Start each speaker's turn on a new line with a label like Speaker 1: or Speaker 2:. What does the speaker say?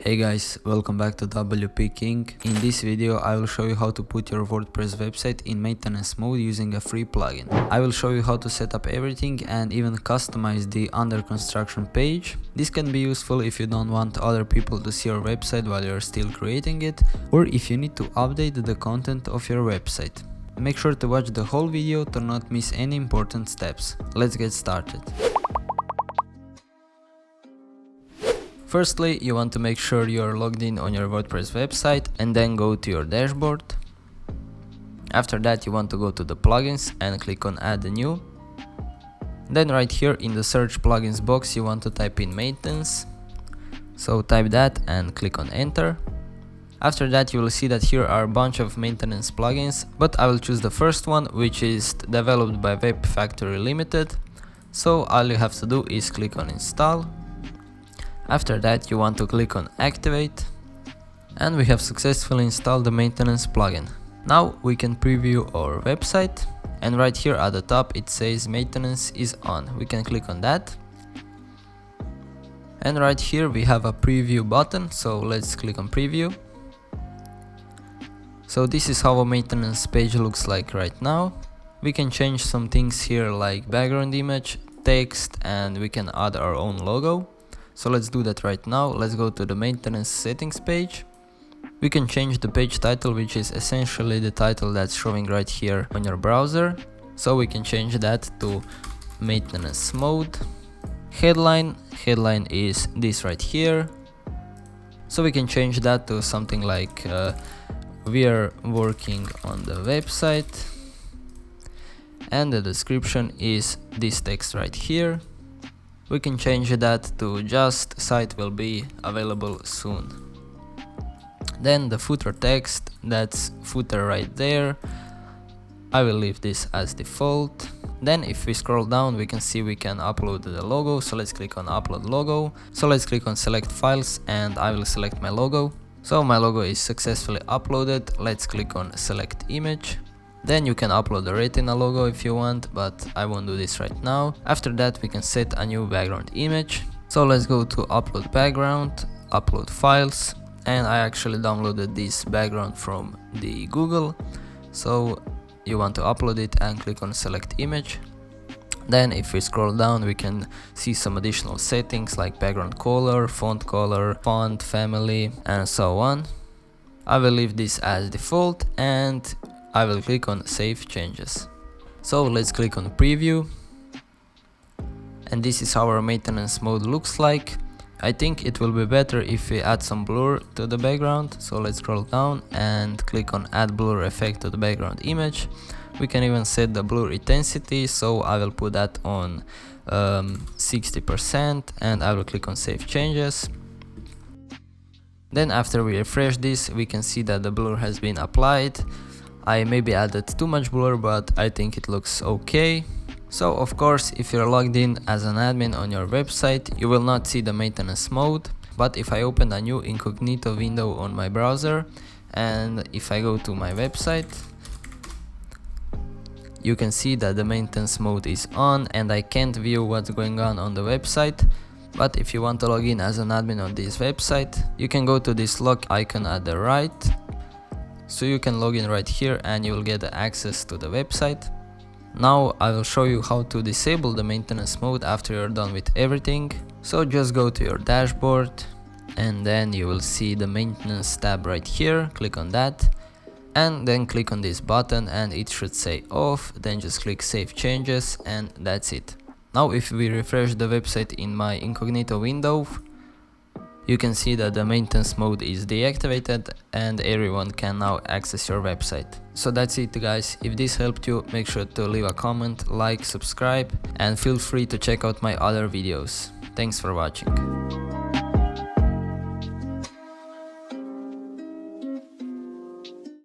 Speaker 1: Hey guys, welcome back to WP King. In this video I will show you how to put your WordPress website in maintenance mode using a free plugin. I will show you how to set up everything and even customize the under construction page. This can be useful if you don't want other people to see your website while you're still creating it, or if you need to update the content of your website. Make sure to watch the whole video to not miss any important steps. Let's get started. Firstly, you want to make sure you're logged in on your WordPress website and then go to your dashboard. After that, you want to go to the plugins and click on add a new. Then right here in the search plugins box, you want to type in maintenance. So type that and click on enter. After that, you will see that here are a bunch of maintenance plugins, but I will choose the first one, which is developed by Web Factory Limited. So all you have to do is click on install. After that, you want to click on activate, and we have successfully installed the maintenance plugin. Now we can preview our website, and right here at the top it says maintenance is on. We can click on that, and right here we have a preview button, so let's click on preview. So this is how a maintenance page looks like right now. We can change some things here like background image, text, and we can add our own logo. So let's do that right now. Let's go to the maintenance settings page. We can change the page title, which is essentially the title that's showing right here on your browser. So we can change that to maintenance mode. Headline is this right here. So we can change that to something like we are working on the website. And the description is this text right here. We can change that to just site will be available soon. Then the footer text, that's footer right there. I will leave this as default. Then if we scroll down, we can see we can upload the logo. So let's click on upload logo. So let's click on select files and I will select my logo. So my logo is successfully uploaded. Let's click on select image. Then you can upload the retina logo if you want, but I won't do this right now. After that, we can set a new background image. So let's go to upload background, upload files, and I actually downloaded this background from the Google. So you want to upload it and click on select image. Then if we scroll down, we can see some additional settings like background color, font family, and so on. I will leave this as default and I will click on save changes. So let's click on preview, and this is how our maintenance mode looks like. I think it will be better if we add some blur to the background. So let's scroll down and click on add blur effect to the background image. We can even set the blur intensity, so I will put that on 60% and I will click on save changes. Then after we refresh this, we can see that the blur has been applied. I maybe added too much blur, but I think it looks okay. So of course, if you're logged in as an admin on your website, you will not see the maintenance mode. But if I open a new incognito window on my browser, and if I go to my website, you can see that the maintenance mode is on and I can't view what's going on the website. But if you want to log in as an admin on this website, you can go to this log icon at the right. So you can log in right here and you will get access to the website. Now I will show you how to disable the maintenance mode after you're done with everything. So just go to your dashboard and then you will see the maintenance tab right here. Click on that and then click on this button and it should say off. Then just click save changes and that's it. Now if we refresh the website in my incognito window, you can see that the maintenance mode is deactivated and everyone can now access your website. So that's it guys. If this helped you, make sure to leave a comment, like, subscribe, and feel free to check out my other videos. Thanks for watching.